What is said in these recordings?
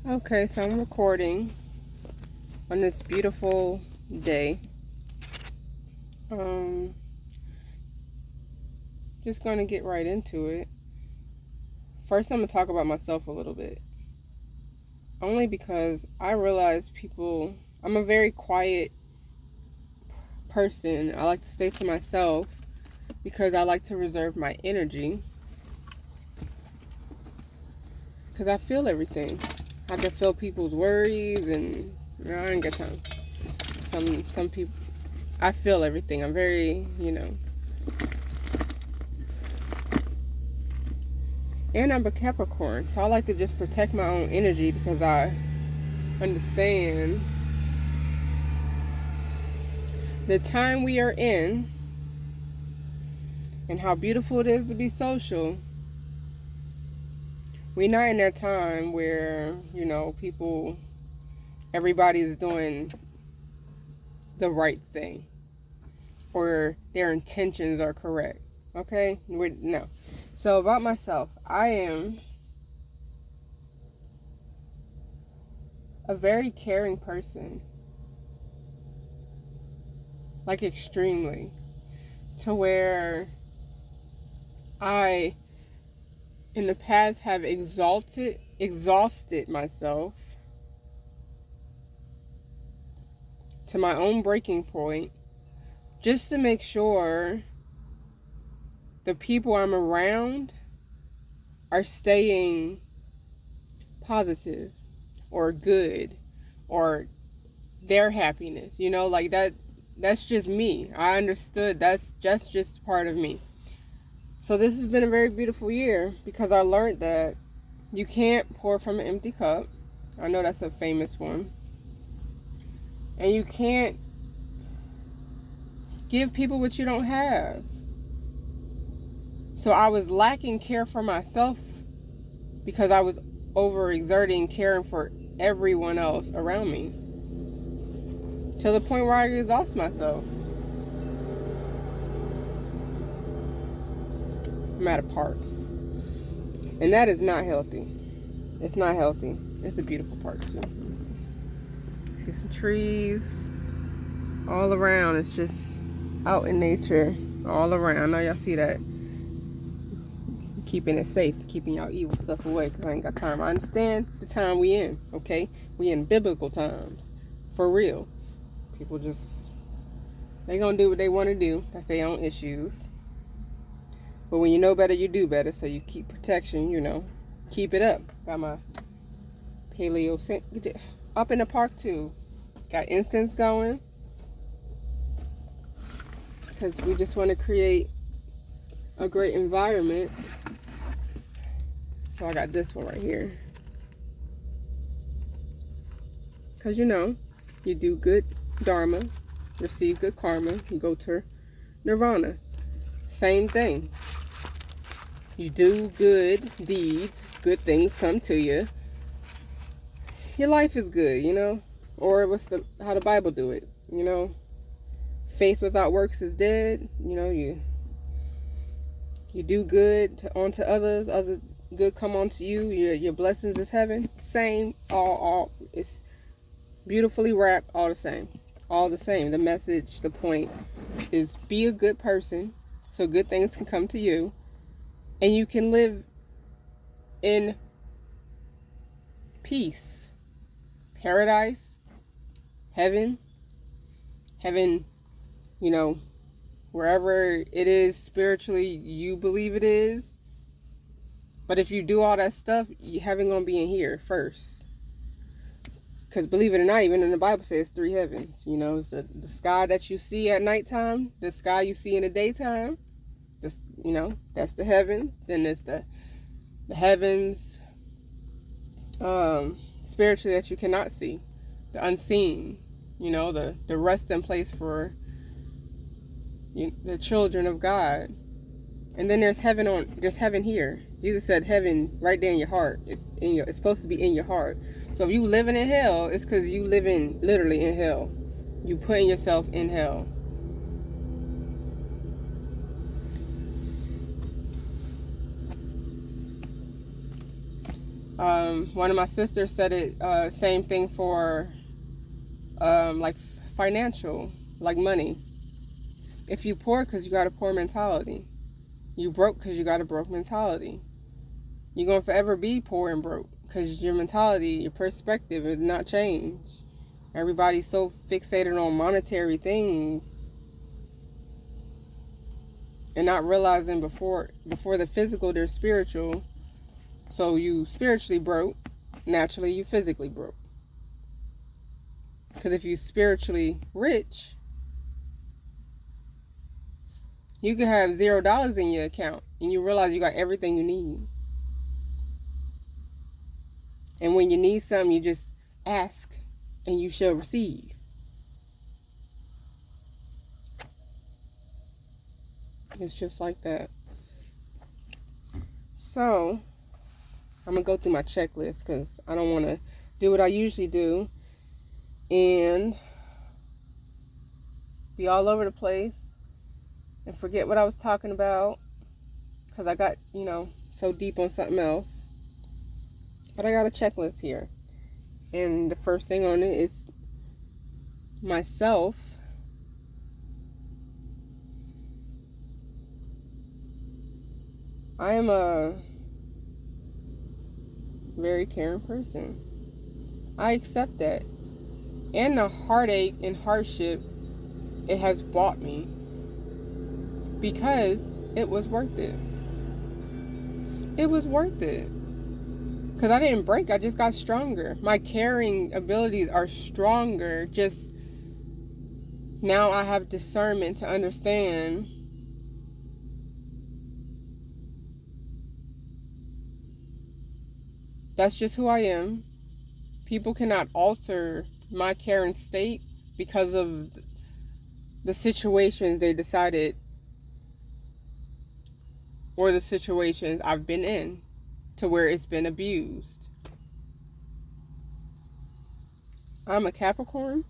Okay, so I'm recording on this beautiful day. Um, just gonna get right into it. First, I'm gonna talk about myself a little bit, only because I realize people. I'm a very quiet person. I like to stay to myself because I like to reserve my energy. Because I feel everything. I can feel people's worries, and I ain't got time. Some people, I feel everything. I'm very. And I'm a Capricorn, so I like to just protect my own energy because I understand the time we are in and how beautiful it is to be social. We're not in that time where, everybody's doing the right thing or their intentions are correct. Okay? No. So, about myself, I am a very caring person, like extremely, to where I in the past have exhausted myself to my own breaking point just to make sure the people I'm around are staying positive or good or their happiness. Like that's just me. I understood that's just part of me. So this has been a very beautiful year because I learned that you can't pour from an empty cup. I know that's a famous one. And you can't give people what you don't have. So I was lacking care for myself because I was overexerting caring for everyone else around me to the point where I exhaust myself. I'm at a park. And that is not healthy. It's not healthy. It's a beautiful park too. See some trees all around. It's just out in nature all around. I know y'all see that. Keeping it safe, keeping y'all evil stuff away because I ain't got time. I understand the time we in, okay? We in biblical times. For real. People they gonna do what they want to do. That's their own issues. But when you know better, you do better. So you keep protection, keep it up. Got my paleo up in the park too. Got incense going because we just want to create a great environment. So I got this one right here. Because you do good dharma, receive good karma, you go to nirvana. Same thing. You do good deeds, good things come to you. Your life is good. Or how the Bible do it, Faith without works is dead. You do good onto others, other good come onto you. Your blessings is heaven. Same, all it's beautifully wrapped, all the same. All the same. The message, the point is be a good person so good things can come to you and you can live in peace. Paradise, heaven, wherever it is spiritually you believe it is. But if you do all that stuff, heaven gonna be in here first. Because believe it or not, even in the Bible says 3 heavens. It's the sky that you see at nighttime, the sky you see in the daytime. That's the heavens. Then there's the heavens spiritually that you cannot see, the unseen. The resting place for the children of God. And then there's heaven here. Jesus said heaven right there in your heart. It's supposed to be in your heart. So if you living in hell, it's because you living literally in hell. You putting yourself in hell. One of my sisters said it, same thing for like financial, like money. If you poor because you got a poor mentality, you broke because you got a broke mentality. You're going to forever be poor and broke because your mentality, your perspective is not change. Everybody's so fixated on monetary things and not realizing before the physical, they're spiritual. So you spiritually broke, naturally you physically broke. Because if you spiritually rich, you could have $0 in your account and you realize you got everything you need. And when you need something, you just ask and you shall receive. It's just like that. So, I'm going to go through my checklist because I don't want to do what I usually do and be all over the place and forget what I was talking about because I got, so deep on something else. But I got a checklist here. And the first thing on it is myself. I am a very caring person. I accept that. And the heartache and hardship it has bought me because it was worth it. It was worth it. Because I didn't break, I just got stronger. My caring abilities are stronger. Just now I have discernment to understand that's just who I am. People cannot alter my caring state because of the situations they decided or the situations I've been in to where it's been abused. I'm a Capricorn.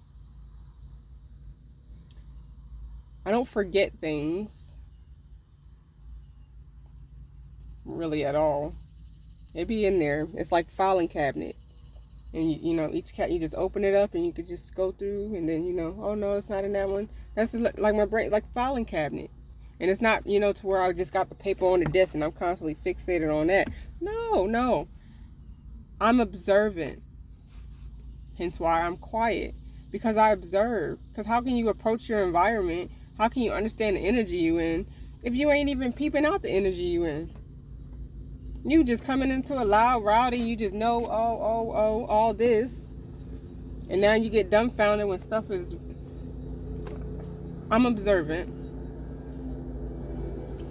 I don't forget things really at all. It be in there. It's like filing cabinets. And each cat, you just open it up and you could just go through and then, oh no, it's not in that one. That's like my brain, like filing cabinets. And it's not, to where I just got the paper on the desk and I'm constantly fixated on that. No. I'm observant. Hence why I'm quiet. Because I observe. Because how can you approach your environment? How can you understand the energy you in if you ain't even peeping out the energy you in? You just coming into a loud rowdy, you just know, all this. And now you get dumbfounded when stuff is... I'm observant.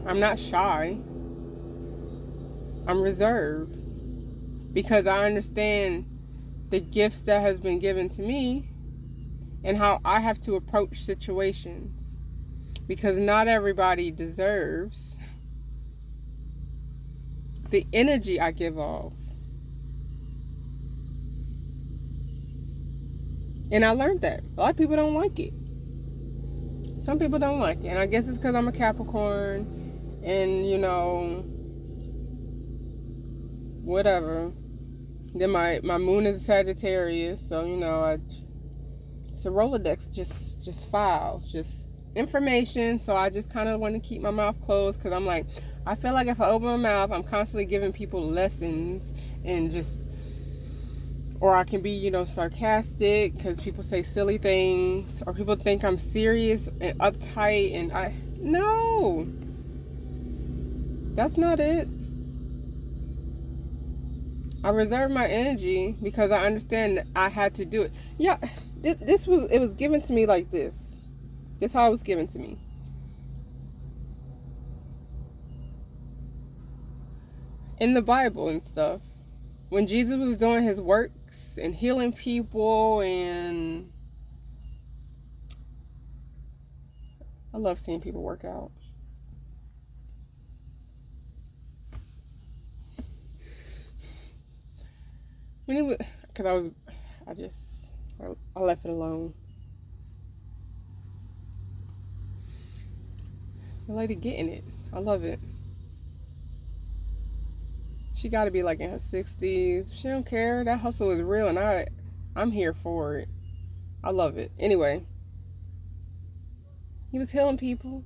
I'm not shy. I'm reserved. Because I understand the gifts that has been given to me and how I have to approach situations. Because not everybody deserves the energy I give off. And I learned that. A lot of people don't like it. Some people don't like it. And I guess it's because I'm a Capricorn and, whatever. Then my moon is a Sagittarius. So, it's a Rolodex, just files, just information. So I just kind of want to keep my mouth closed because I'm like, I feel like if I open my mouth, I'm constantly giving people lessons and just, or I can be, sarcastic because people say silly things or people think I'm serious and uptight and no, that's not it. I reserve my energy because I understand that I had to do it. Yeah, it was given to me like this. This is how it was given to me. In the Bible and stuff, when Jesus was doing his works and healing people, and I love seeing people work out. When it was, because I left it alone. The lady getting it. I love it. She got to be like in her 60s. She don't care. That hustle is real, and I'm here for it. I love it. Anyway, he was healing people.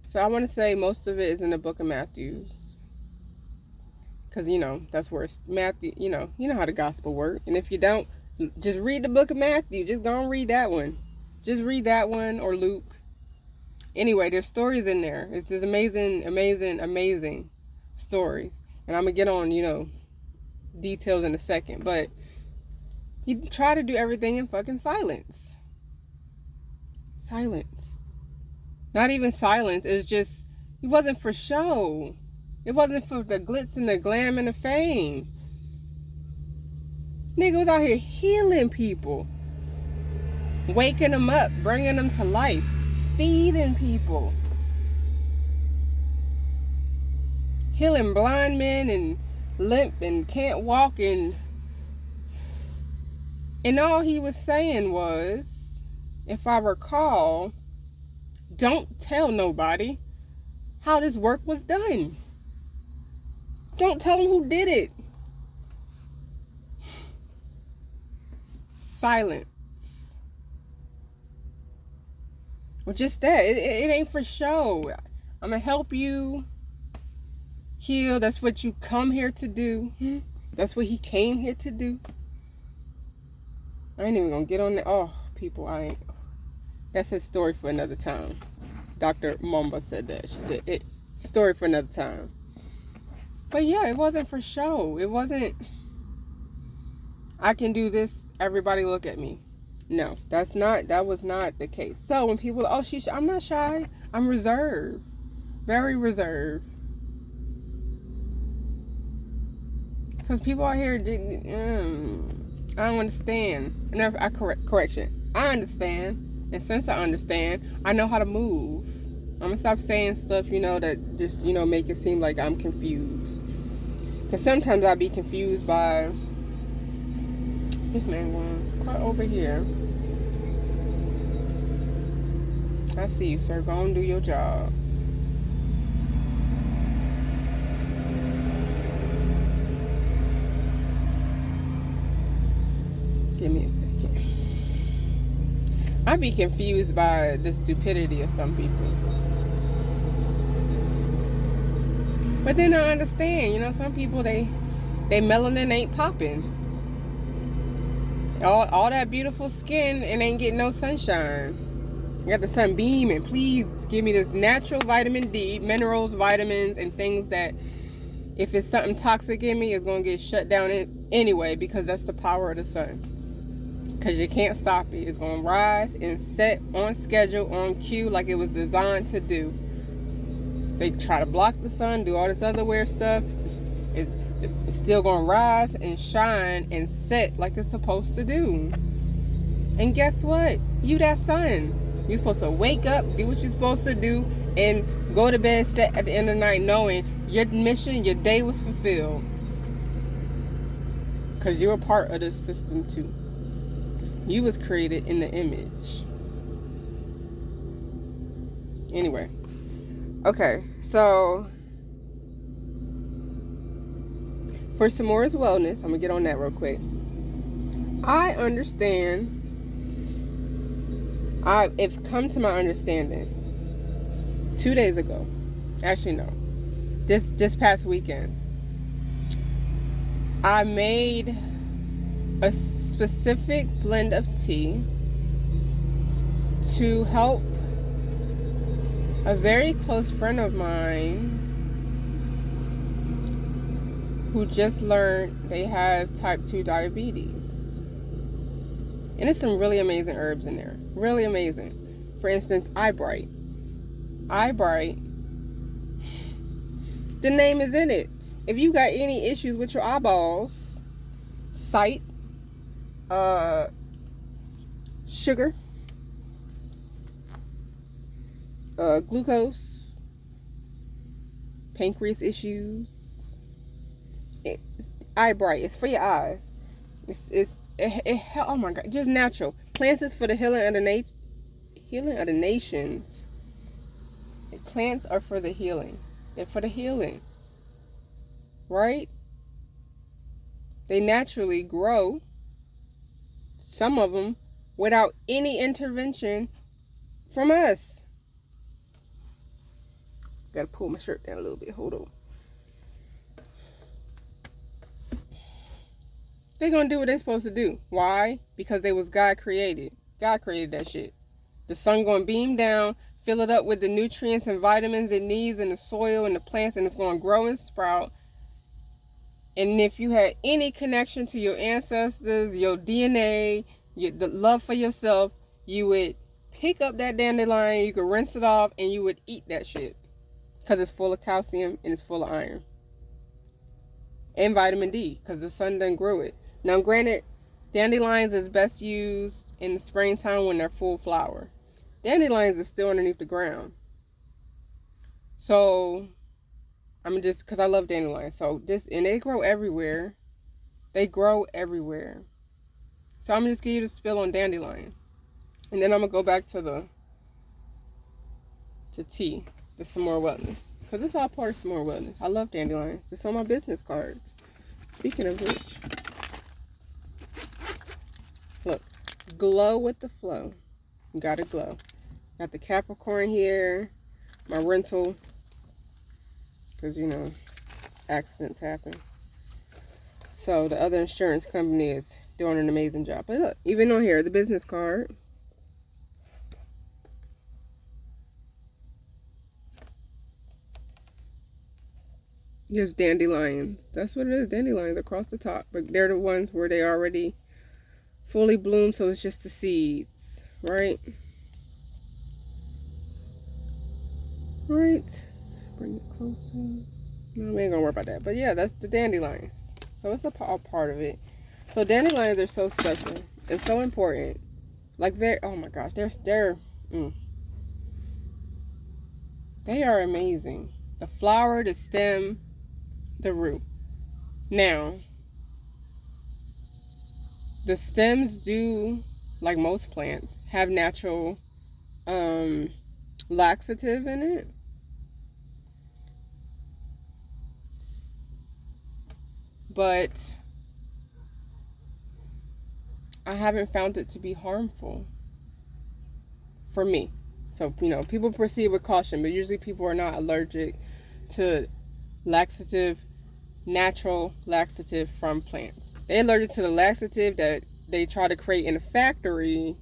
So I want to say most of it is in the book of Matthew. Because, that's where it's Matthew, you know how the gospel works. And if you don't, just read the book of Matthew. Just go and read that one. Just read that one, or Luke. Anyway, there's stories in there. It's just amazing, amazing, amazing stories. And I'm going to get on, details in a second. But he tried to do everything in fucking silence. Silence. Not even silence. It's just, it wasn't for show. It wasn't for the glitz and the glam and the fame. Nigga was out here healing people. Waking them up. Bringing them to life. Feeding people. Healing blind men and limp and can't walk. And all he was saying was, if I recall, don't tell nobody how this work was done. Don't tell them who did it. Silence. Well, just that. It ain't for show. I'm going to help you heal. That's what you come here to do. That's what he came here to do. I ain't even going to get on that. Oh, people, I ain't. That's a story for another time. Dr. Mamba said that. Story for another time. But yeah, it wasn't for show. It wasn't, I can do this, everybody look at me. No, that was not the case. So when people, I'm not shy. I'm reserved. Very reserved. Because people out here, I don't understand. Correction. I understand. And since I understand, I know how to move. I'm going to stop saying stuff, that just, make it seem like I'm confused. Because sometimes I'll be confused by this man going right over here. I see you, sir. Go and do your job. Give me a second. I be confused by the stupidity of some people. But then I understand, some people, they melanin ain't popping. All that beautiful skin and ain't getting no sunshine. You got the sun beaming. Please give me this natural vitamin D, minerals, vitamins, and things that if it's something toxic in me, it's going to get shut down anyway, because that's the power of the sun. Because you can't stop it. It's going to rise and set on schedule, on cue, like it was designed to do. They try to block the sun, do all this other weird stuff. It's still going to rise and shine and set like it's supposed to do. And guess what? You that sun. You're supposed to wake up, do what you're supposed to do, and go to bed set at the end of the night knowing your mission, your day was fulfilled. Because you're a part of this system too. You was created in the image. Anyway. Okay, so for Samora's Wellness, I'm going to get on that real quick. I understand. I've come to my understanding 2 days ago. Actually, no. This past weekend. I made a specific blend of tea to help a very close friend of mine who just learned they have type 2 diabetes. And there's some really amazing herbs in there. Really amazing. For instance, Eyebright. Eyebright. The name is in it. If you got any issues with your eyeballs, sight, sugar, glucose, pancreas issues, Eyebright. It's for your eyes. Oh my God, just natural. Plants is for the healing of the nations. Plants are for the healing. They're for the healing. Right? They naturally grow, some of them, without any intervention from us. Gotta pull my shirt down a little bit. Hold on. They're gonna do what they're supposed to do. Why? Because they was God created. God created that shit. The sun gonna beam down, fill it up with the nutrients and vitamins it needs in the soil and the plants, and it's gonna grow and sprout. And if you had any connection to your ancestors, your DNA, the love for yourself, you would pick up that dandelion, you could rinse it off, and you would eat that shit. Because it's full of calcium and it's full of iron. And vitamin D, because the sun done grew it. Now, granted, dandelions is best used in the springtime when they're full flower. Dandelions are still underneath the ground. So, I'm just, because I love dandelions. So, and they grow everywhere. They grow everywhere. So, I'm just give you the spill on dandelion. And then I'm going to go back to tea, the some more wellness. Because it's all part of some more wellness. I love dandelions. It's on my business cards. Speaking of which, look, glow with the flow. You gotta glow. Got the Capricorn here, my rental, because you know, accidents happen. So the other insurance company is doing an amazing job. But look, even on here, the business card. Just dandelions. That's what it is, dandelions across the top. But they're the ones where they already fully bloom, so it's just the seeds, right? Right. Bring it closer. No, we ain't gonna worry about that. But yeah, that's the dandelions. So it's a part of it. So dandelions are so special. It's so important. Like oh my gosh, they are amazing. The flower, the stem, the root. Now, the stems do, like most plants, have natural laxative in it. But I haven't found it to be harmful for me. So, you know, people proceed with caution, but usually people are not allergic to natural laxative from plants. They're allergic to the laxative that they try to create in a factory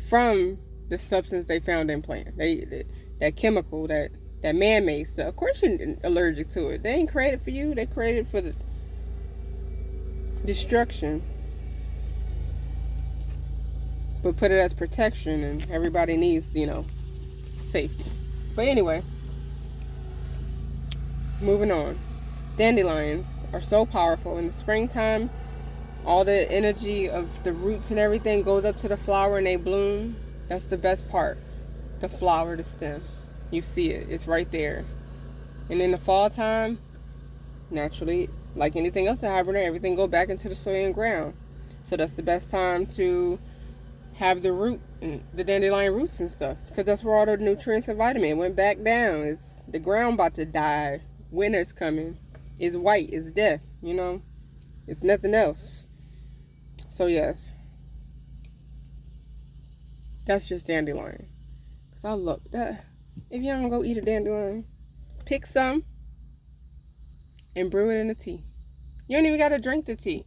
from the substance they found in plants. That chemical, that man-made stuff. Of course you're allergic to it. They ain't created for you. They created for the destruction. But put it as protection, and everybody needs, you know, safety. But anyway, moving on. Dandelions are so powerful. In the springtime, all the energy of the roots and everything goes up to the flower and they bloom. That's the best part. The flower, the stem. You see it. It's right there. And in the fall time, naturally, like anything else that hibernate, everything go back into the soil and ground. So that's the best time to have the root, the dandelion roots and stuff, because that's where all the nutrients and vitamin went back down. It's the ground about to die. Winter's coming. It's white. It's death. You know, it's nothing else. So yes, that's just dandelion. Cause I love that. If y'all don't go eat a dandelion, pick some and brew it in the tea. You don't even gotta drink the tea.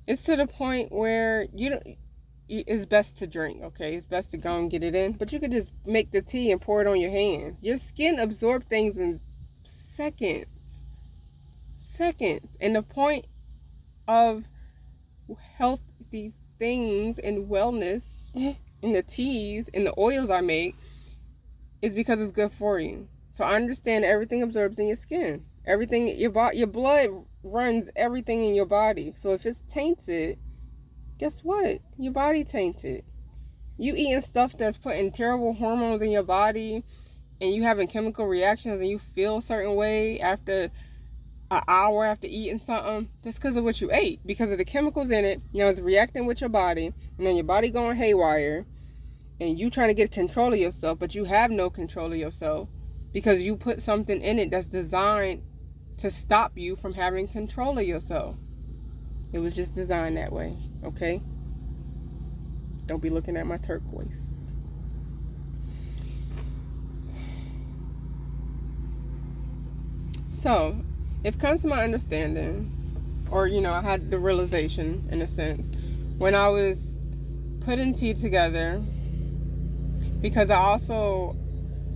It's to the point where it's best to drink, okay? It's best to go and get it in. But you could just make the tea and pour it on your hands. Your skin absorbs things in seconds. And the point of healthy things and wellness in the teas and the oils I make is because it's good for you. So I understand everything absorbs in your skin. Everything, your blood runs everything in your body. So if it's tainted, guess what? Your body tainted. You eating stuff that's putting terrible hormones in your body, and you having chemical reactions, and you feel a certain way after an hour after eating something. That's because of what you ate. Because of the chemicals in it, you know, it's reacting with your body, and then your body going haywire, and you trying to get control of yourself, but you have no control of yourself because you put something in it that's designed to stop you from having control of yourself. It was just designed that way, okay? Don't be looking at my turquoise. So, if it comes to my understanding, or, I had the realization, in a sense, when I was putting tea together, because I also,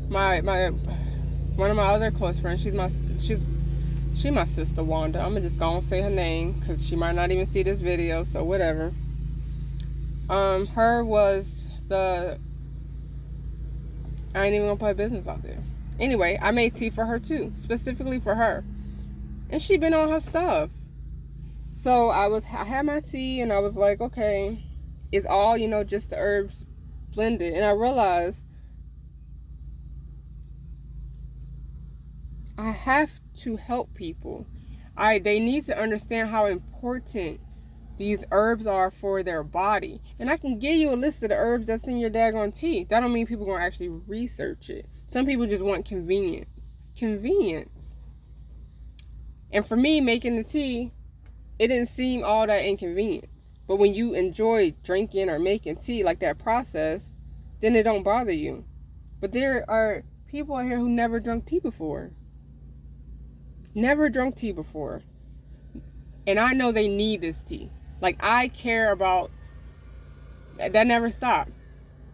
one of my other close friends, she's my sister Wanda. I'm gonna just go and say her name because she might not even see this video, so whatever. Her was I ain't even gonna put business out there. Anyway, I made tea for her too, specifically for her, and she been on her stuff. So I had my tea, and I was like, okay, it's all just the herbs blended, and I realized I have to help people. They need to understand how important these herbs are for their body. And I can give you a list of the herbs that's in your daggone tea. That don't mean people gonna actually research it. Some people just want convenience. And for me, making the tea, it didn't seem all that inconvenient. But when you enjoy drinking or making tea, like that process, then it don't bother you. But there are people out here who never drunk tea before. Never drunk tea before. And I know they need this tea. Like, I care about... That never stopped.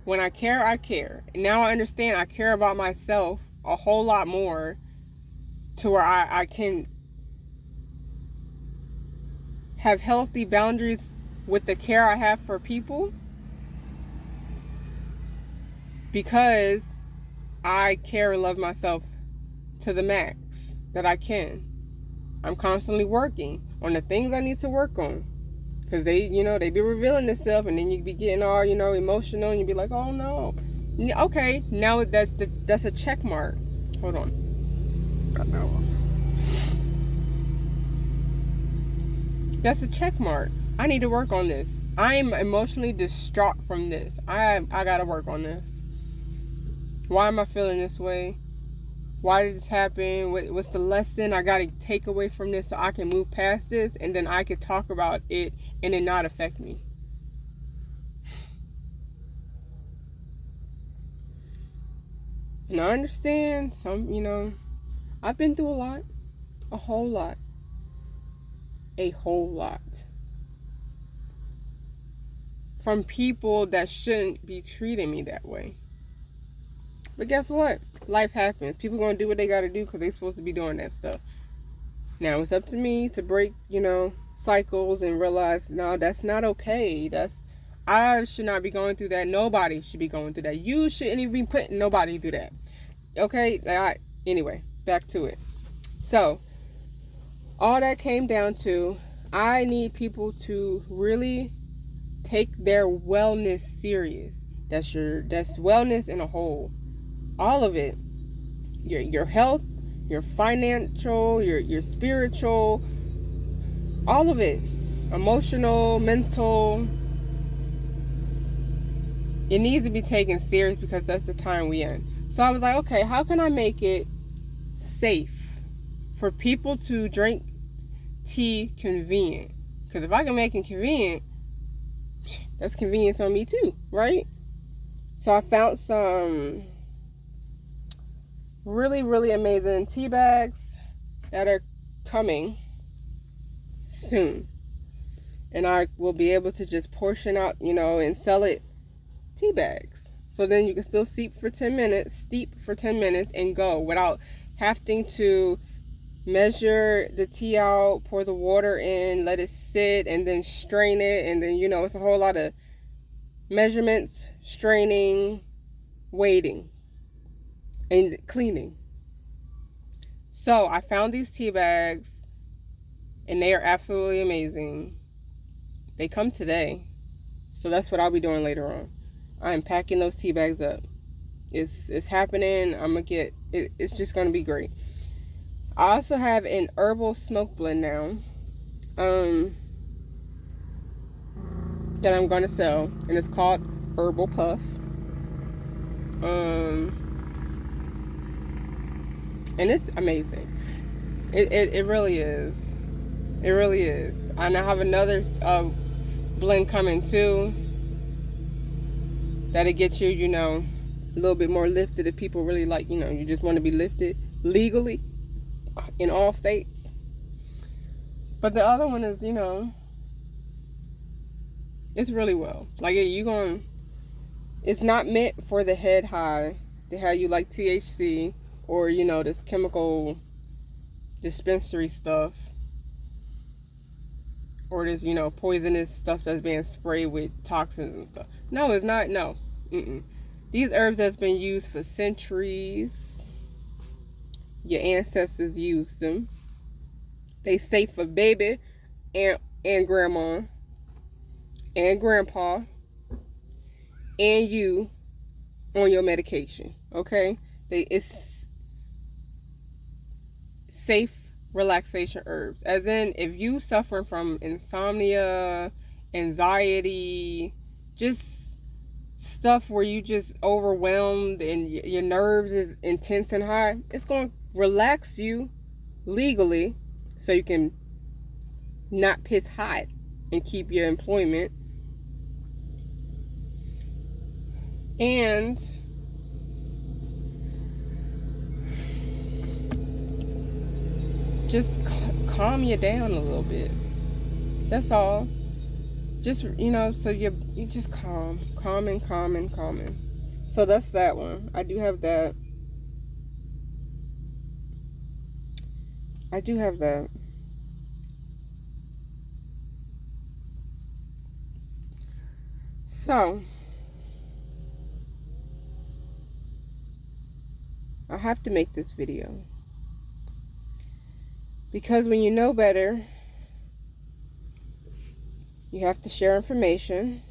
When I care, I care. And now I understand I care about myself a whole lot more to where I can have healthy boundaries with the care I have for people, because I care and love myself to the max that I can. I'm constantly working on the things I need to work on, because they be revealing themselves, and then you be getting all emotional, and you be like, oh no, okay, now that's a check mark. Hold on. That's a check mark. I need to work on this. I'm emotionally distraught from this. I gotta work on this. Why am I feeling this way? Why did this happen? What's the lesson I gotta take away from this so I can move past this, and then I could talk about it and it not affect me? And I understand I've been through a lot. A whole lot. From people that shouldn't be treating me that way. But guess what? Life happens. People gonna do what they gotta do because they supposed to be doing that stuff. Now it's up to me to break, cycles and realize, no, that's not okay. I should not be going through that. Nobody should be going through that. You shouldn't even be putting nobody through that. Okay? Anyway, back to it. So, all that came down to, I need people to really take their wellness serious. That's wellness in a whole. All of it. Your health, your financial, your spiritual, all of it. Emotional, mental. It needs to be taken serious because that's the time we in. So I was like, okay, how can I make it safe for people to drink tea convenient? Because if I can make it convenient, that's convenience on me too, right? So I found some really, really amazing tea bags that are coming soon. And I will be able to just portion out, and sell it tea bags. So then you can still steep for 10 minutes and go without having to measure the tea out, pour the water in, let it sit, and then strain it. And then, it's a whole lot of measurements, straining, waiting, and cleaning. So I found these tea bags, and they are absolutely amazing. They come today. So that's what I'll be doing later on. I'm packing those tea bags up. It's happening. I'm gonna get it. It's just gonna be great. I also have an herbal smoke blend now, that I'm gonna sell, and it's called Herbal Puff. And it's amazing. It really is. It really is. And I have another blend coming too. That'll get you, you know, a little bit more lifted if people really like, you know, you just want to be lifted legally in all states. But the other one is, you know, it's really well. Like, it's not meant for the head high to have you like THC or, you know, this chemical dispensary stuff. Or this, you know, poisonous stuff that's being sprayed with toxins and stuff. No, it's not. No. These herbs that's been used for centuries. Your ancestors used them. They safe for baby and grandma and grandpa and you on your medication. Okay? It's safe relaxation herbs, as in if you suffering from insomnia, anxiety, just stuff where you just overwhelmed and your nerves is intense and high, it's going to relax you legally so you can not piss hot and keep your employment. And just calm you down a little bit. That's all. Just, you know, so you just calming. So that's that one. I do have that. So I have to make this video. Because when you know better, you have to share information.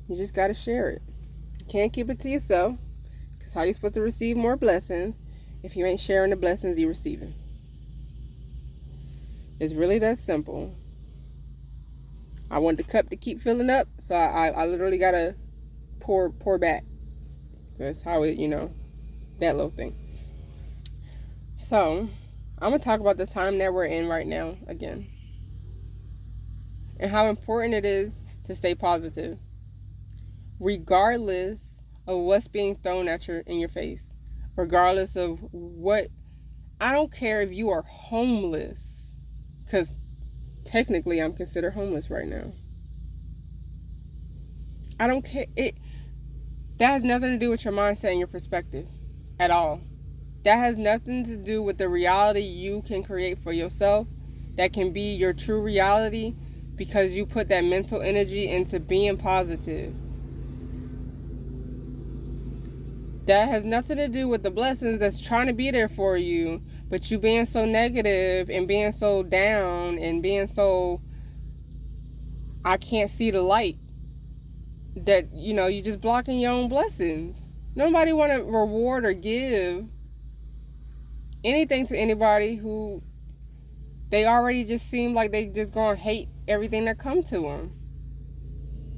You just got to share it. You can't keep it to yourself. Because how you supposed to receive more blessings if you ain't sharing the blessings you're receiving? It's really that simple. I want the cup to keep filling up, so I literally got to pour back. That's how it, you know, that little thing. So, I'm going to talk about the time that we're in right now again. And how important it is to stay positive. Regardless of what's being thrown at you in your face. Regardless of what. I don't care if you are homeless. Because technically I'm considered homeless right now. I don't care. That has nothing to do with your mindset and your perspective at all. That has nothing to do with the reality you can create for yourself. That can be your true reality because you put that mental energy into being positive. That has nothing to do with the blessings that's trying to be there for you, but you being so negative and being so down and being so, I can't see the light. That, you know, you're just blocking your own blessings. Nobody want to reward or give anything to anybody who they already just seem like they just gonna hate everything that come to them.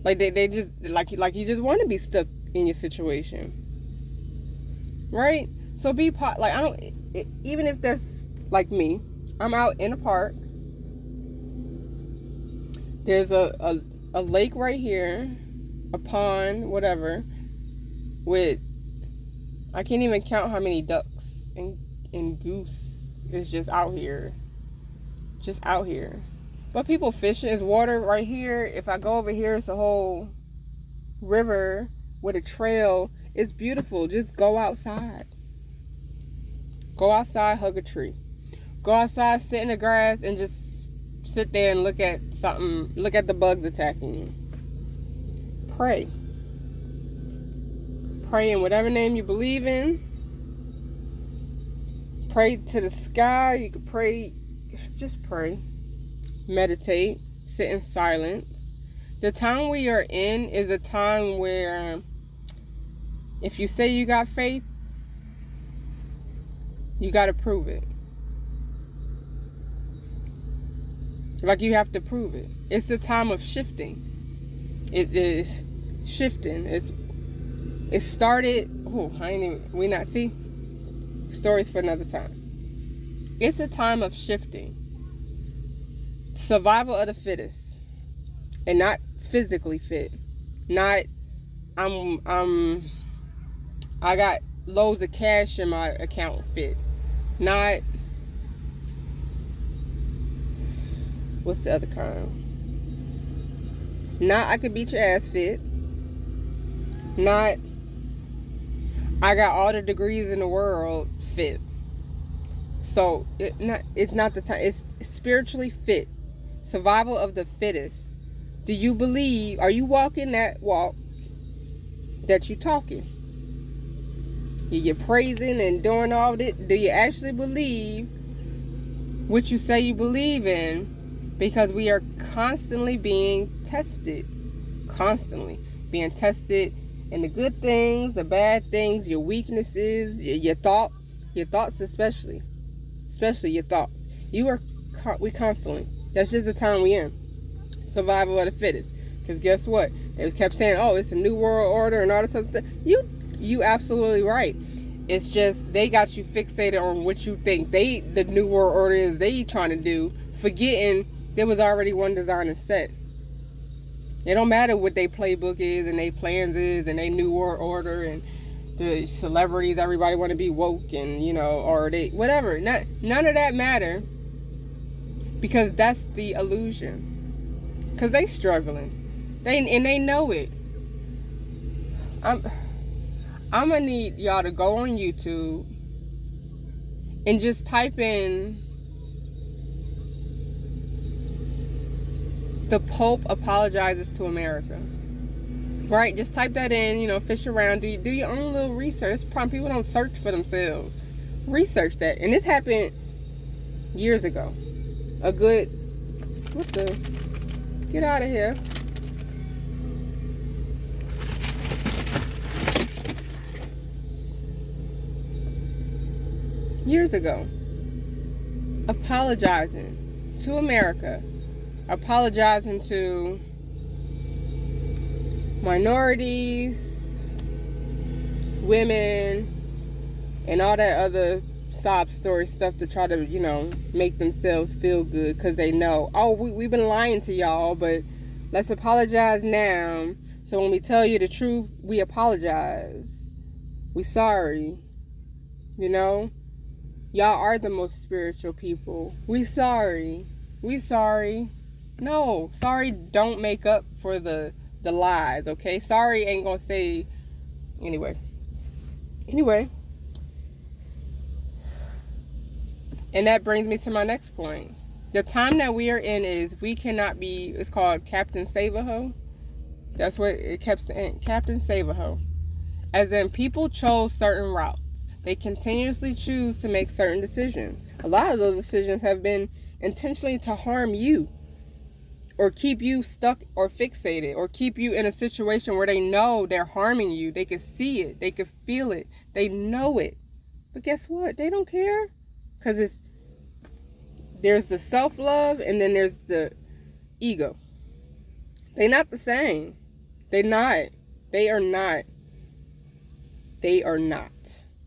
Like they just like you just want to be stuck in your situation, right? So be like, I don't, even if that's like me, I'm out in a park. There's a lake right here, a pond, whatever, with, I can't even count how many ducks and goose is just out here. But people fishing. Is water right here. If I go over here, it's a whole river with a trail. It's beautiful. Just go outside. Go outside, hug a tree. Go outside, sit in the grass, and just sit there and look at something. Look at the bugs attacking you. Pray. Pray in whatever name you believe in. Pray to the sky. You can pray. Just pray. Meditate. Sit in silence. The time we are in is a time where if you say you got faith, you got to prove it. Like you have to prove it. It's the time of shifting. It is shifting. It started. Oh, I ain't even. We not see. Stories for another time. It's a time of shifting. Survival of the fittest, and not physically fit. Not I got loads of cash in my account fit. Not what's the other kind? Not I could beat your ass fit. Not I got all the degrees in the world fit. So it's not the time. It's spiritually fit. Survival of the fittest. Do you believe? Are you walking that walk that you talking? You're praising and doing all of it. Do you actually believe what you say you believe in? Because we are constantly being tested. Constantly being tested in the good things, the bad things, your weaknesses, your thoughts. Your thoughts especially your thoughts. We constantly. That's just the time we in. Survival of the fittest. Because guess what? They kept saying, "Oh, it's a new world order and all this other stuff." You absolutely right. It's just they got you fixated on what you think the new world order is they trying to do, forgetting there was already one design and set. It don't matter what their playbook is and their plans is and their new world order and the celebrities, everybody want to be woke and, or they, whatever. None of that matter, because that's the illusion. Because they struggling. They know it. I'm going to need y'all to go on YouTube and just type in "The Pope apologizes to America." Right? Just type that in, fish around, do your own little research. People don't search for themselves. Research that. And this happened years ago. Get out of here. Years ago. Apologizing to America. Apologizing to minorities, women, and all that other sob story stuff to try to, make themselves feel good because they know, oh, we've been lying to y'all, but let's apologize now. So when we tell you the truth, we apologize. We sorry. Y'all are the most spiritual people. We sorry. No, sorry don't make up for the lies, okay? Sorry ain't gonna say anyway. And that brings me to my next point. The time that we are in is we cannot be, it's called Captain Save-A-Ho. That's what it kept saying, Captain Save-A-Ho. As in, people chose certain routes. They continuously choose to make certain decisions. A lot of those decisions have been intentionally to harm you, or keep you stuck or fixated, or keep you in a situation where they know they're harming you. They can see it. They can feel it. They know it. But guess what? They don't care. Because there's the self-love and then there's the ego. They're not the same. They are not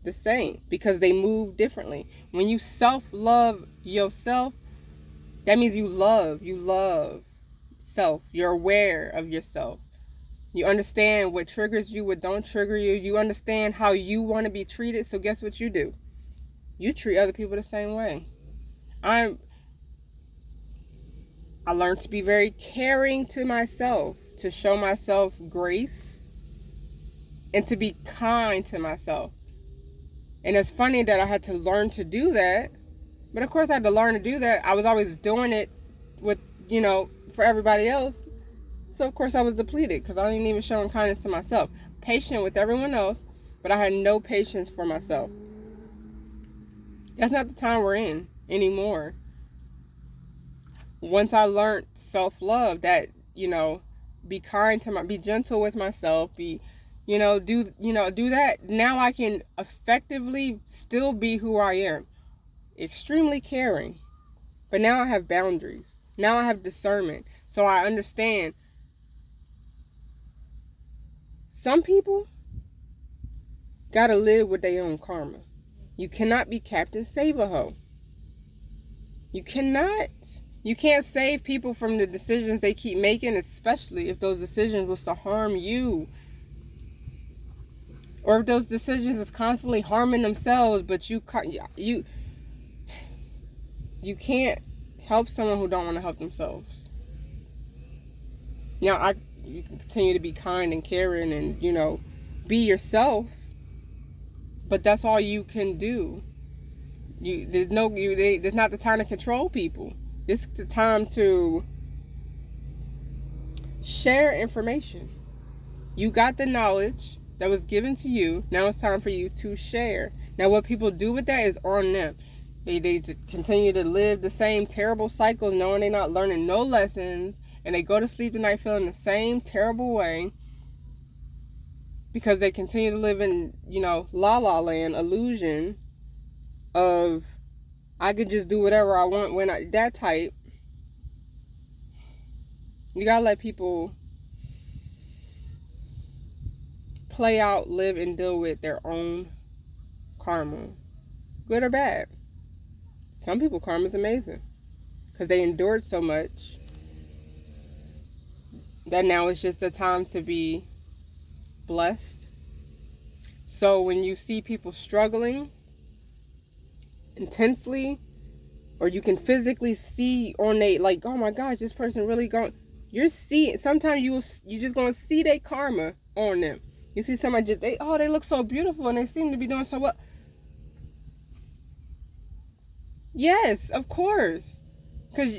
the same because they move differently. When you self-love yourself, that means you love self. You're aware of yourself. You understand what triggers you, what don't trigger you. You understand how you want to be treated. So guess what you do? You treat other people the same way. I learned to be very caring to myself, to show myself grace, and to be kind to myself. And it's funny that I had to learn to do that. But of course I had to learn to do that. I was always doing it with, for everybody else. So of course I was depleted because I didn't even show kindness to myself. Patient with everyone else, but I had no patience for myself. That's not the time we're in anymore. Once I learned self-love, that, be kind to be gentle with myself, do that. Now I can effectively still be who I am. Extremely caring. But now I have boundaries. Now I have discernment. So I understand. Some people gotta live with their own karma. You cannot be Captain Save-A-Ho. You cannot. You can't save people from the decisions they keep making, especially if those decisions was to harm you. Or if those decisions is constantly harming themselves, but you can't help someone who don't want to help themselves. Now, you can continue to be kind and caring and, be yourself, but that's all you can do. There's not the time to control people. This is the time to share information. You got the knowledge that was given to you. Now it's time for you to share. Now what people do with that is on them. They continue to live the same terrible cycles, knowing they're not learning no lessons, and they go to sleep tonight feeling the same terrible way because they continue to live in, la la land, illusion of I could just do whatever I want that type. You gotta let people play out, live, and deal with their own karma, good or bad. Some people karma is amazing because they endured so much that now it's just a time to be blessed. So when you see people struggling intensely, or you can physically see on they, like, oh my gosh, this person really going, you're seeing, sometimes you just gonna see their karma on them. You see somebody they look so beautiful and they seem to be doing so well. Yes, of course. Because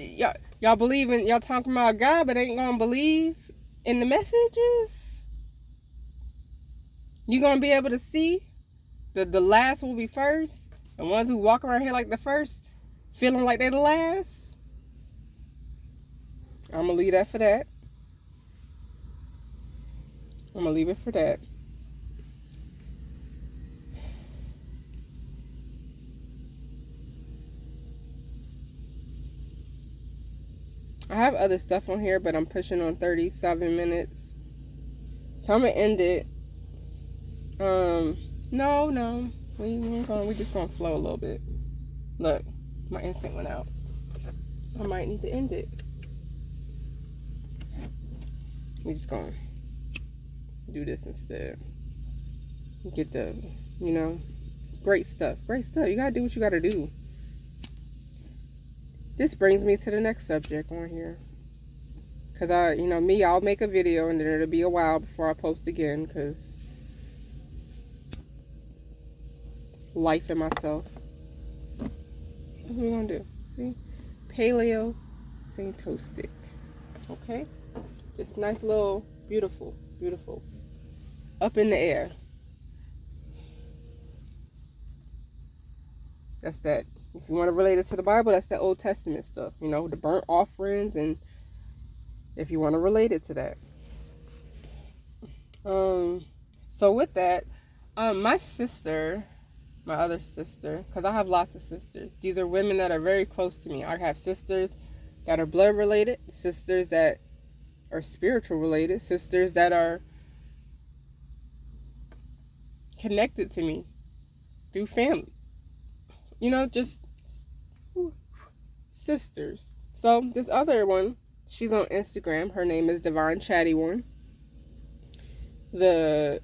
y'all believe in, y'all talking about God, but ain't gonna believe in the messages. You gonna be able to see the last will be first. The ones who walk around here like the first, feeling like they're the last. I'm gonna leave that for that. I'm gonna leave it for that. I have other stuff on here, but I'm pushing on 37 minutes. So I'm gonna end it. No. We just gonna flow a little bit. Look, my instinct went out. I might need to end it. We just gonna do this instead. Get the, great stuff. You gotta do what you gotta do. This brings me to the next subject on here. Because I'll make a video and then it'll be a while before I post again. Because life and myself. What are we going to do? See? Paleo Sainto stick. Okay? Just nice little, beautiful. Up in the air. That's that. If you want to relate it to the Bible, that's that Old Testament stuff. The burnt offerings, and if you want to relate it to that. So with that, my sister, my other sister, because I have lots of sisters. These are women that are very close to me. I have sisters that are blood related, sisters that are spiritual related, sisters that are connected to me through family. Just sisters. So this other one, she's on Instagram. Her name is Divine Chatty One. The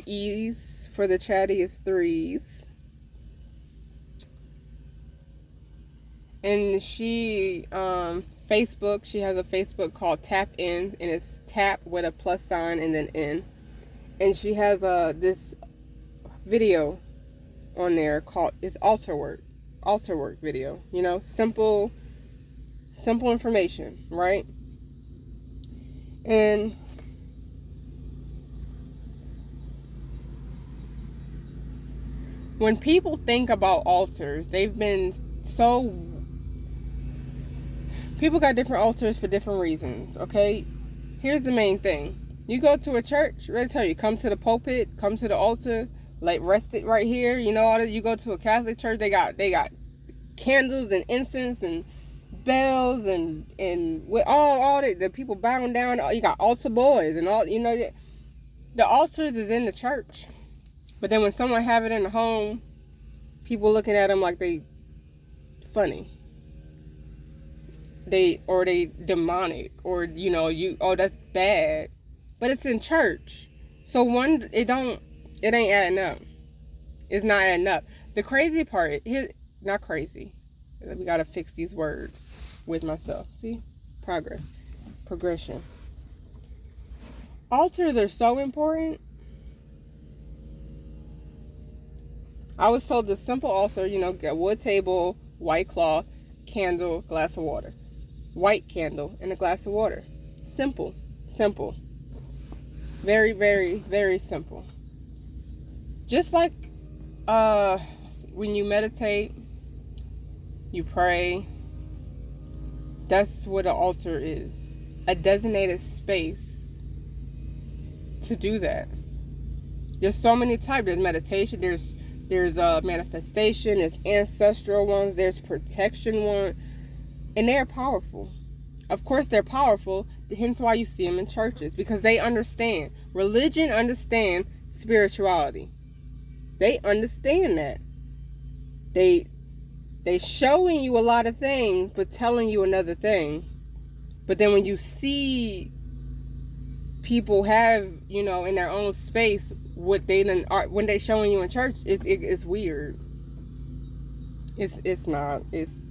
E's for the chatty is 3s. And she, Facebook, she has a Facebook called Tap In, and it's tap with a plus sign and then in. And she has this video on there called, it's altar work video, simple information, right? And when people think about altars, people got different altars for different reasons, okay? Here's the main thing. You go to a church, I tell you, come to the pulpit, come to the altar, like rest it right here. You go to a Catholic church, they got candles and incense and bells and with all the people bowing down. You got altar boys and all, the altars is in the church. But then when someone have it in the home, people looking at them like they funny. They demonic, or that's bad. But it's in church. So it ain't adding up. It's not adding up. The crazy part here, not crazy. We gotta fix these words with myself. See? Progression. Altars are so important. I was told the simple altar, get wood table, white cloth, candle, glass of water. White candle and a glass of water. Simple. Very, very, very simple. Just like when you meditate, you pray. That's what an altar is. A designated space to do that. There's so many types. There's meditation. There's manifestation. There's ancestral ones. There's protection one, and they're powerful. Of course, they're powerful. Hence why you see them in churches, because they understand. Religion understands spirituality. They understand that. They showing you a lot of things, but telling you another thing. But then when you see people have, in their own space, what they done are, when they showing you in church, it's weird. It's not. It's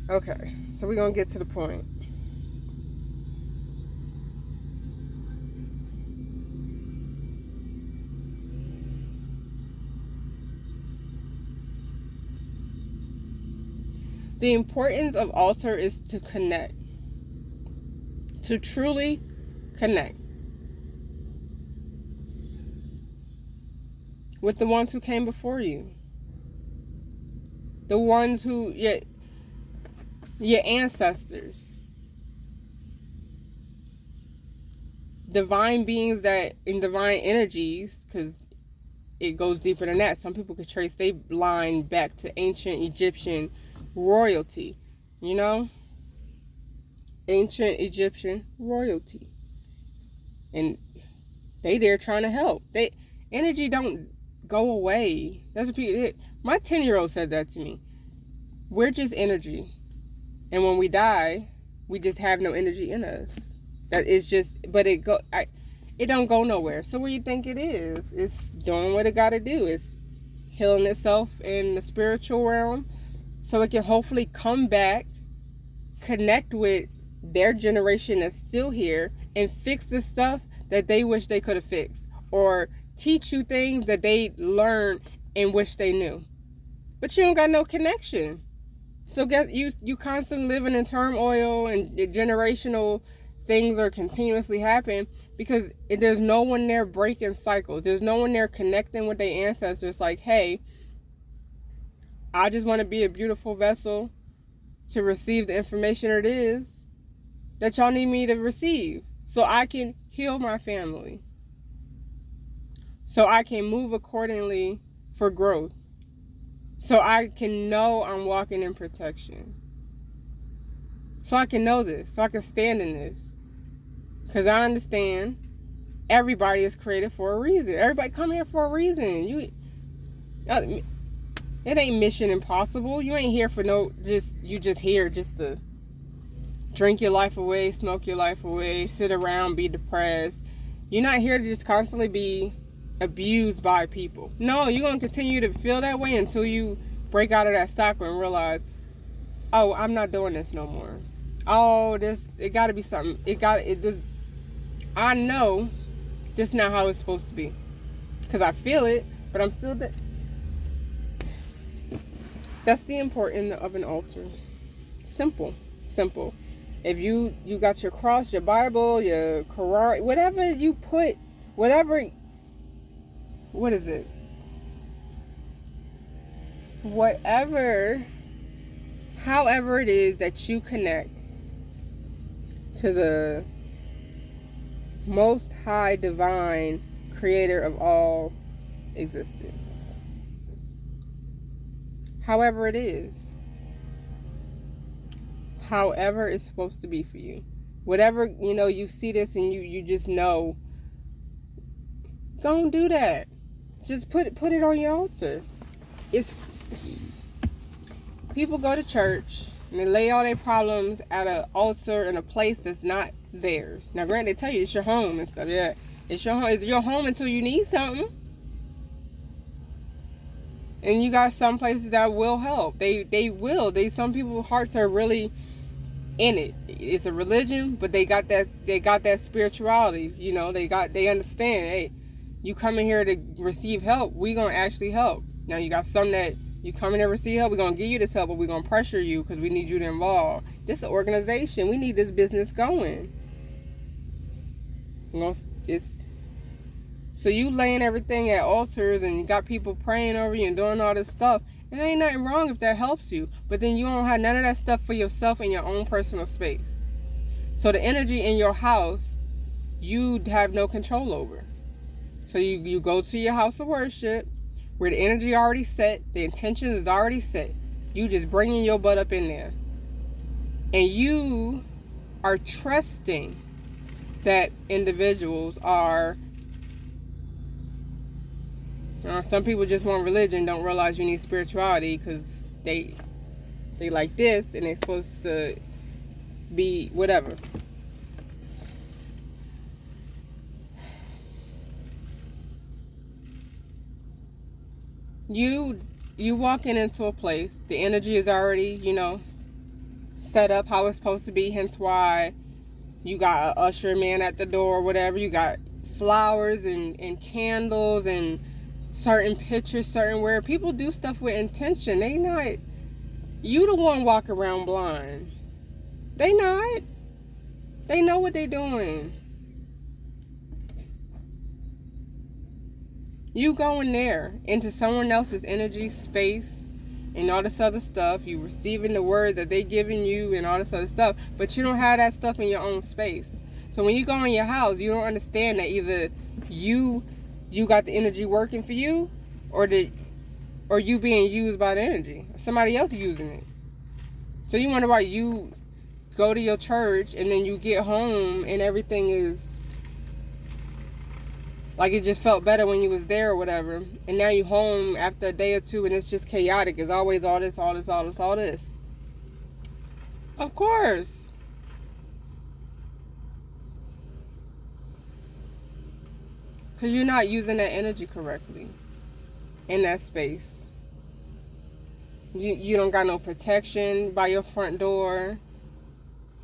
okay. So we're gonna get to the point. The importance of altar is to connect. To truly connect with the ones who came before you. The ones who, your ancestors. Divine beings that, in divine energies, because it goes deeper than that. Some people could trace their line back to ancient Egyptian royalty, ancient Egyptian royalty, and they there trying to help. They energy don't go away. That's what people. My 10-year-old said that to me. We're just energy, and when we die, we just have no energy in us. That is just, but it don't go nowhere. So where you think it is? It's doing what it got to do. It's healing itself in the spiritual realm, so it can hopefully come back, connect with their generation that's still here, and fix the stuff that they wish they could have fixed, or teach you things that they learned and wish they knew. But you don't got no connection. So you constantly living in turmoil, and generational things are continuously happening because there's no one there breaking cycles. There's no one there connecting with their ancestors like, hey, I just want to be a beautiful vessel to receive the information it is that y'all need me to receive, so I can heal my family, so I can move accordingly for growth, so I can know I'm walking in protection, so I can know this, so I can stand in this, because I understand everybody is created for a reason. Everybody come here for a reason. It ain't mission impossible. You ain't here for you just here just to drink your life away, smoke your life away, sit around, be depressed. You're not here to just constantly be abused by people. No, you're going to continue to feel that way until you break out of that cycle and realize, oh, I'm not doing this no more. Oh, it got to be something. I know this is not how it's supposed to be. Because I feel it, but I'm still That's the importance of an altar. Simple. If you got your cross, your Bible, your Quran, whatever you put, what is it? However it is that you connect to the most high divine creator of all existence. However it is. however it's supposed to be for you. Whatever, you see this and you just know, don't do that. Just put it on your altar. It's people go to church and they lay all their problems at an altar in a place that's not theirs. Now, granted, they tell you it's your home and stuff. Yeah, it's your home. It's your home until you need something. And you got some places that will help. They will. Some people's hearts are really in it. It's a religion, but they got that spirituality. They understand. Hey, you come in here to receive help. We gonna actually help. Now you got some that you come in there to receive help. We're gonna give you this help, but we're gonna pressure you because we need you to involve. This is an organization. We need this business going. So you laying everything at altars and you got people praying over you and doing all this stuff. And there ain't nothing wrong if that helps you. But then you don't have none of that stuff for yourself in your own personal space. So the energy in your house, you have no control over. So you go to your house of worship where the energy already set, the intention is already set. You just bringing your butt up in there. And you are trusting that individuals are... some people just want religion, don't realize you need spirituality because they like this and they're supposed to be whatever. You walking into a place, the energy is already, set up how it's supposed to be, hence why you got an usher man at the door or whatever. You got flowers and candles and certain pictures, certain where people do stuff with intention. They not, you the one walk around blind. They not. They know what they doing. You going there into someone else's energy, space, and all this other stuff. You receiving the word that they giving you and all this other stuff, but you don't have that stuff in your own space. So when you go in your house, you don't understand that either you got the energy working for you, or you being used by the energy, or somebody else using it. So you wonder why you go to your church and then you get home and everything is like it just felt better when you was there or whatever, and now you home after a day or two and it's just chaotic. It's always all this. Of course. Because you're not using that energy correctly in that space. You don't got no protection by your front door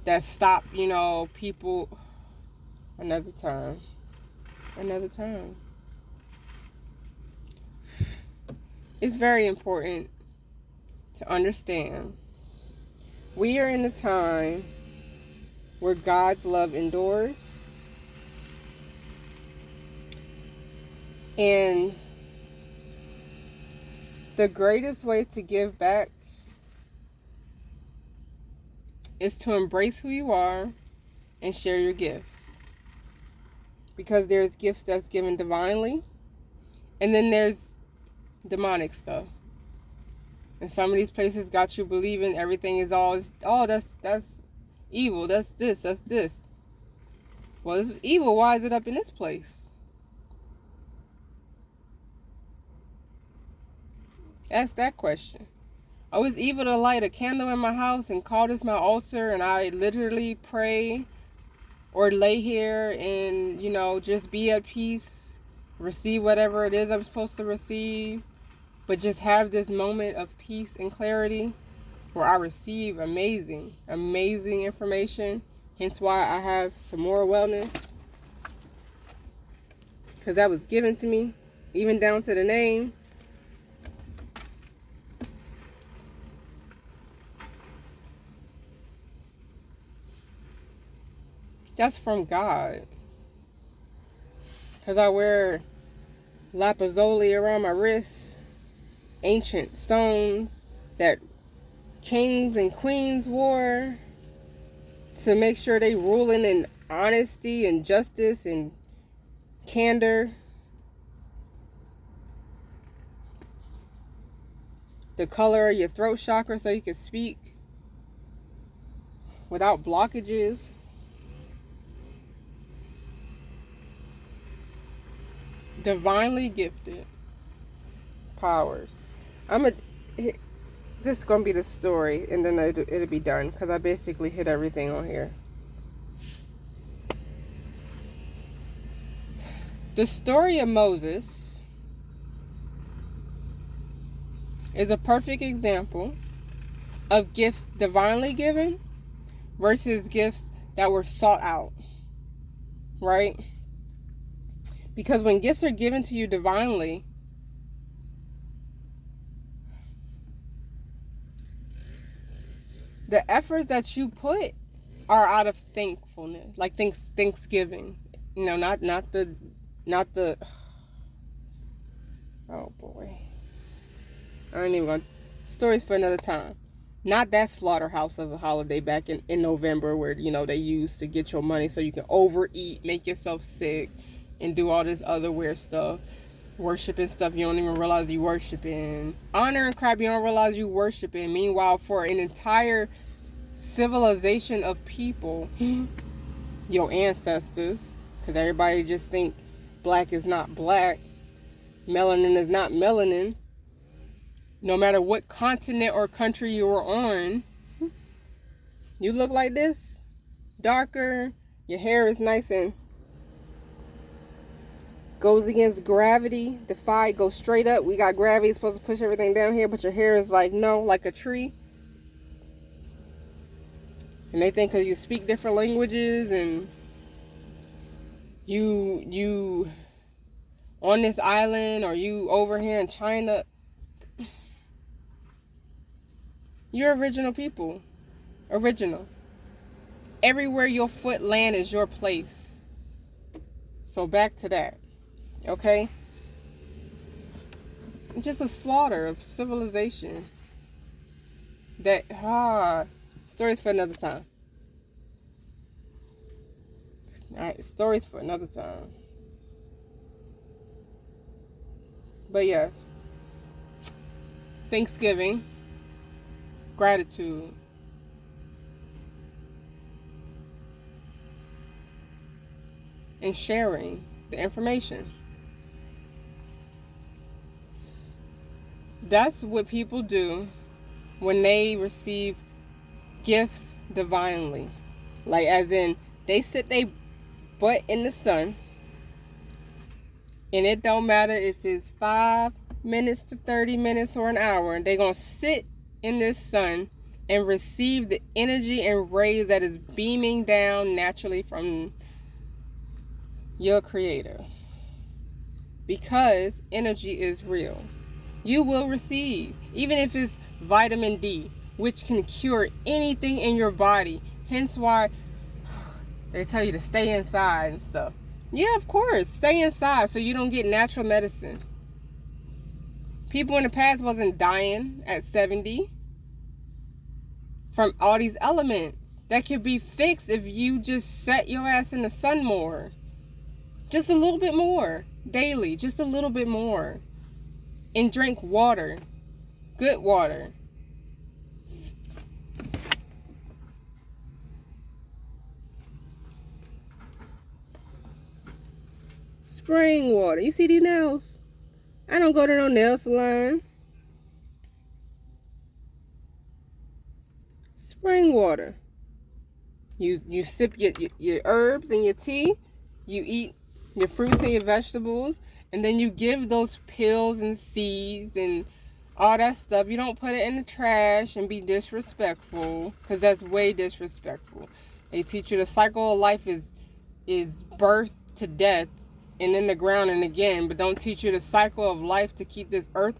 that stop, people. Another time. It's very important to understand we are in a time where God's love endures. And the greatest way to give back is to embrace who you are and share your gifts. Because there's gifts that's given divinely, and then there's demonic stuff. And some of these places got you believing everything is that's evil, that's this. Well, it's evil, why is it up in this place? Ask that question. Oh, it's evil to light a candle in my house and call this my altar and I literally pray or lay here and, just be at peace, receive whatever it is I'm supposed to receive, but just have this moment of peace and clarity where I receive amazing information. Hence why I have some more wellness. Because that was given to me, even down to the name. That's from God. Because I wear lapazoli around my wrists, ancient stones that kings and queens wore to make sure they ruling in honesty and justice and candor. The color of your throat chakra so you can speak. without blockages. Divinely gifted powers. This is gonna be the story, and then it'll be done, because I basically hit everything on here. The story of Moses is a perfect example of gifts divinely given versus gifts that were sought out, right? Because when gifts are given to you divinely, the efforts that you put are out of thankfulness, like thanksgiving. You know, not the oh boy. I ain't even gonna, stories for another time. Not that slaughterhouse of a holiday back in November where, you know, they used to get your money so you can overeat, make yourself sick, and do all this other weird stuff. Worshiping stuff you don't even realize you worshiping. Honor and crap you don't realize you worshiping. Meanwhile, for an entire civilization of people, your ancestors, because everybody just think black is not black, melanin is not melanin. No matter what continent or country you were on, you look like this, darker, your hair is nice and goes against gravity, goes straight up. We got gravity, it's supposed to push everything down here, but your hair is like, no, like a tree. And they think because you speak different languages and you on this island or you over here in China, you're original people. Original. Everywhere your foot land is your place. So back to that. Okay? Just a slaughter of civilization. Stories for another time. Alright, stories for another time. But yes. Thanksgiving. Gratitude. And sharing the information. That's what people do when they receive gifts divinely. Like, as in, they sit they butt in the sun, and it don't matter if it's 5 minutes to 30 minutes or an hour, they gonna sit in this sun and receive the energy and rays that is beaming down naturally from your creator. Because energy is real. You will receive, even if it's vitamin D, which can cure anything in your body. Hence why they tell you to stay inside and stuff. Yeah, of course, stay inside so you don't get natural medicine. People in the past wasn't dying at 70 from all these elements that could be fixed if you just set your ass in the sun more. Just a little bit more daily, just a little bit more. And drink water, good water. Spring water. You see these nails? I don't go to no nail salon. Spring water. You sip your herbs and your tea. You eat your fruits and your vegetables. And then you give those pills and seeds and all that stuff. You don't put it in the trash and be disrespectful. Because that's way disrespectful. They teach you the cycle of life is birth to death. And in the ground and again. But don't teach you the cycle of life to keep this earth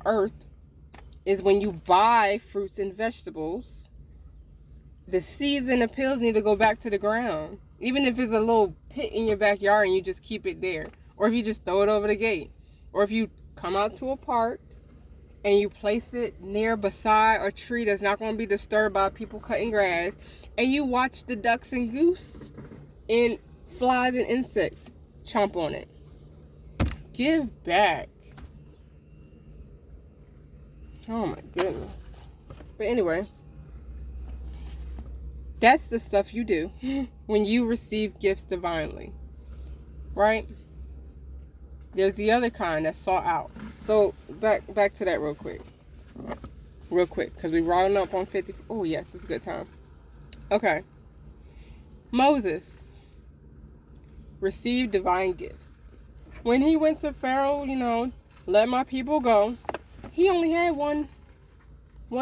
earth. Is when you buy fruits and vegetables. The seeds and the pills need to go back to the ground. Even if it's a little pit in your backyard and you just keep it there. Or if you just throw it over the gate. Or if you come out to a park and you place it near beside a tree that's not going to be disturbed by people cutting grass. And you watch the ducks and goose and flies and insects chomp on it. Give back. Oh my goodness. But anyway. That's the stuff you do when you receive gifts divinely, right? There's the other kind that's sought out. So back to that real quick, because we're rounding up on 50. Oh yes, it's a good time. Okay. Moses received divine gifts. When he went to Pharaoh, let my people go, he only had one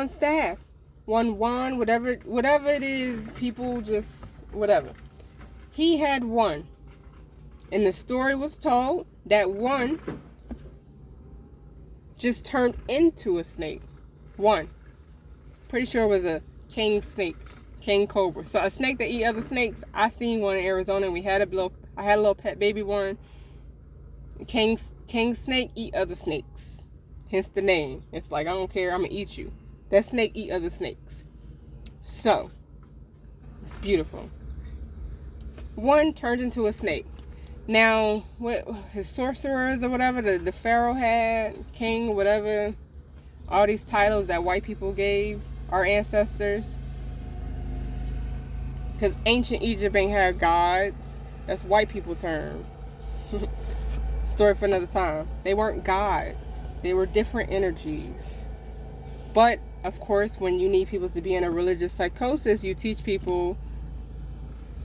staff, one wand, whatever it is, people just, whatever. He had one. And the story was told that one just turned into a snake. One. Pretty sure it was a king snake, king cobra. So a snake that eat other snakes. I seen one in Arizona, and I had a little pet baby one. King snake eat other snakes. Hence the name. It's like, I don't care, I'm gonna eat you. That snake eat other snakes. So, it's beautiful. One turned into a snake. Now, what his sorcerers or whatever, the Pharaoh had, king, whatever, all these titles that white people gave our ancestors. Because ancient Egypt ain't had gods. That's white people term. Story for another time. They weren't gods. They were different energies. But, of course, when you need people to be in a religious psychosis, you teach people,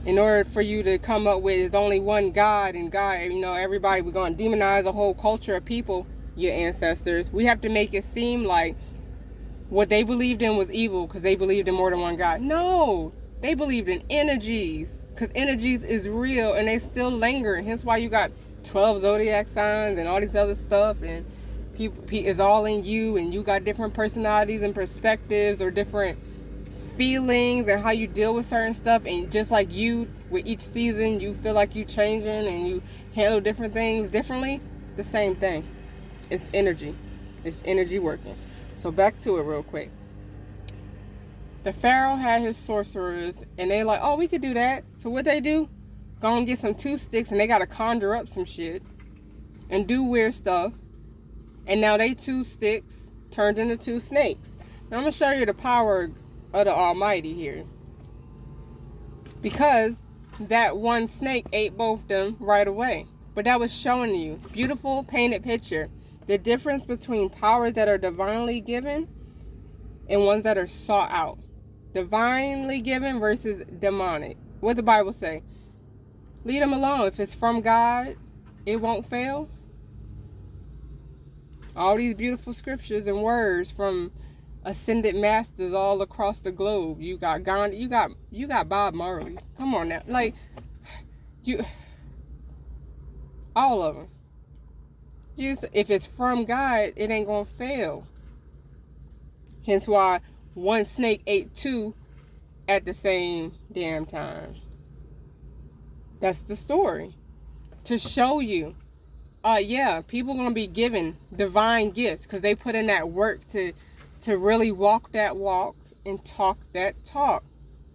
in order for you to come up with is only one God, and God, everybody, we're going to demonize a whole culture of people, your ancestors. We have to make it seem like what they believed in was evil because they believed in more than one God. No, they believed in energies, because energies is real and they still linger. Hence why you got 12 zodiac signs and all these other stuff, and people is all in you, and you got different personalities and perspectives or different feelings and how you deal with certain stuff. And just like you, with each season, you feel like you changing and you handle different things differently. The same thing. It's energy. It's energy working. So back to it real quick. The Pharaoh had his sorcerers, and they like, oh, we could do that. So what they do? Go and get some 2 sticks, and they got to conjure up some shit and do weird stuff. And now they 2 sticks turned into 2 snakes. Now I'm going to show you the power of the Almighty here. Because that one snake ate both of them right away. But that was showing you, beautiful painted picture, the difference between powers that are divinely given and ones that are sought out. Divinely given versus demonic. What the Bible say? Leave them alone. If it's from God, it won't fail. All these beautiful scriptures and words from ascended masters all across the globe. You got Gandhi, you got Bob Marley. Come on now, like all of them. Just if it's from God, it ain't gonna fail. Hence why one snake ate 2 at the same damn time. That's the story. To show you, people gonna be given divine gifts because they put in that work to really walk that walk and talk that talk.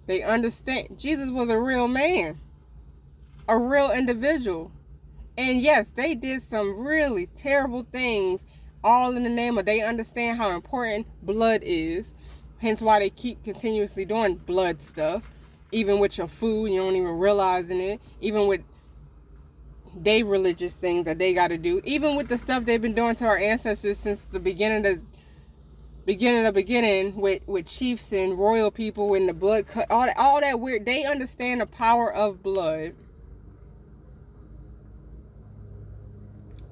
They understand Jesus was a real man, a real individual. And yes, they did some really terrible things, all in the name of they understand how important blood is. Hence why they keep continuously doing blood stuff. Even with your food, you don't even realizing it. Even with they religious things that they got to do. Even with the stuff they've been doing to our ancestors since the beginning with chiefs and royal people and the blood cut, all that weird. They understand the power of blood.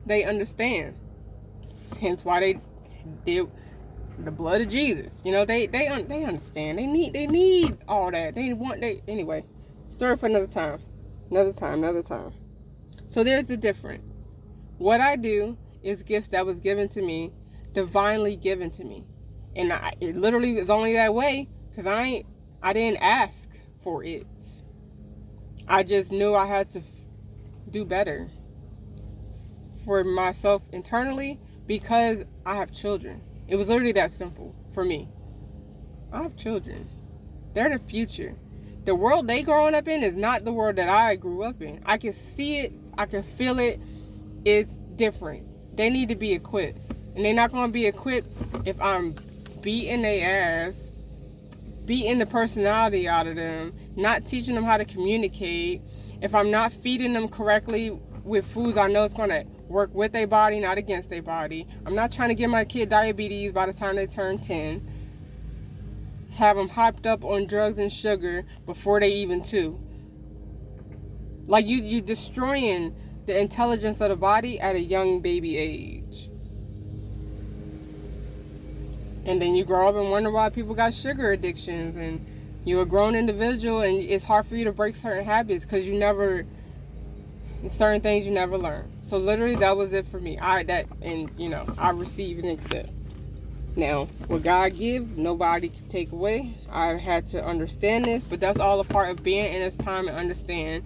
They understand. Hence why they did the blood of Jesus. They understand. They need all that. Anyway. Story for another time. Another time. So there's the difference. What I do is gifts that was given to me, divinely given to me. And it literally was only that way because I didn't ask for it. I just knew I had to do better for myself internally because I have children. It was literally that simple for me. I have children. They're the future. The world they growing up in is not the world that I grew up in. I can see it. I can feel it. It's different. They need to be equipped. And they're not going to be equipped if I'm beating their ass, beating the personality out of them, not teaching them how to communicate, if I'm not feeding them correctly with foods I know it's going to work with their body, not against their body. I'm not trying to give my kid diabetes by the time they turn 10. Have them hyped up on drugs and sugar before they even 2. Like, you destroying the intelligence of the body at a young baby age. And then you grow up and wonder why people got sugar addictions, and you're a grown individual and it's hard for you to break certain habits because certain things you never learn. So literally that was it for me. I receive and accept. Now, what God give, nobody can take away. I had to understand this, but that's all a part of being in this time and understand.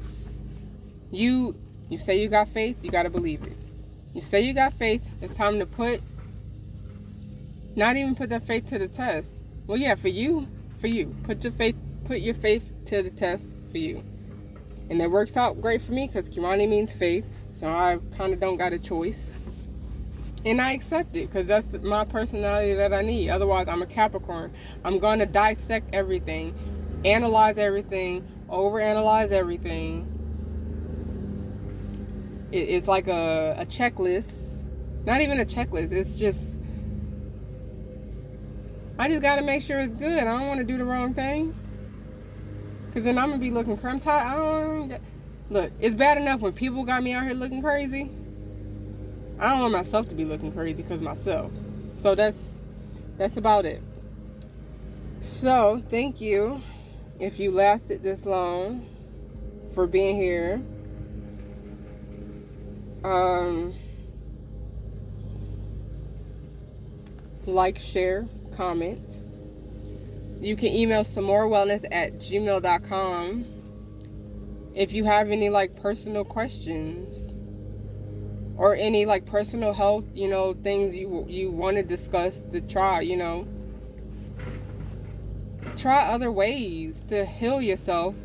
You say you got faith, you got to believe it. You say you got faith, it's time to not even put that faith to the test. Well, yeah, for you. Put your faith to the test for you. And it works out great for me because Kimani means faith. So I kind of don't got a choice. And I accept it because that's my personality that I need. Otherwise, I'm a Capricorn. I'm going to dissect everything, analyze everything, overanalyze everything. It's like a checklist. Not even a checklist. It's just, I just got to make sure it's good. I don't want to do the wrong thing. Because then I'm going to be looking crazy. I'm tired. Look, it's bad enough when people got me out here looking crazy. I don't want myself to be looking crazy because myself. So that's about it. So, thank you if you lasted this long for being here. Like, share, comment. You can email somorewellness@gmail.com if you have any personal questions or any personal health, things you want to discuss to try, try other ways to heal yourself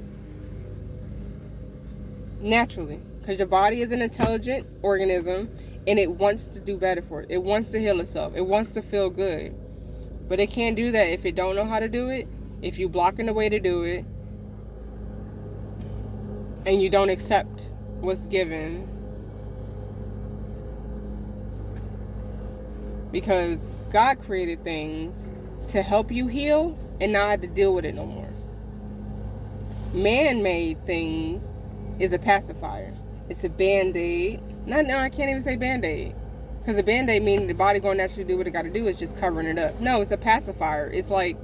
naturally, because your body is an intelligent organism and it wants to do better for it. It wants to heal itself. It wants to feel good. But it can't do that if it don't know how to do it, if you blocking the way to do it, and you don't accept what's given. Because God created things to help you heal and not have to deal with it no more. Man-made things is a pacifier. It's a band-aid. No, I can't even say band-aid. Because a band-aid meaning the body going to naturally do what it got to do, is just covering it up. No, it's a pacifier. It's like,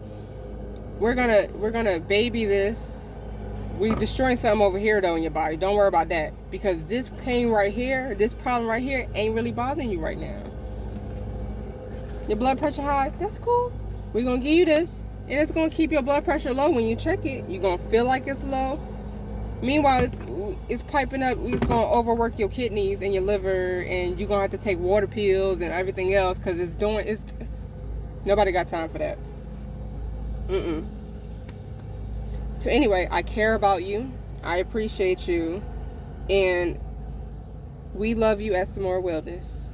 we're gonna baby this. We destroying something over here though in your body. Don't worry about that. Because this pain right here, this problem right here ain't really bothering you right now. Your blood pressure high, that's cool. We're going to give you this. And it's going to keep your blood pressure low. When you check it, you're going to feel like it's low. Meanwhile, it's piping up. It's going to overwork your kidneys and your liver. And you're going to have to take water pills and everything else. Because nobody got time for that. So anyway, I care about you. I appreciate you. And we love you at Some More Wellness.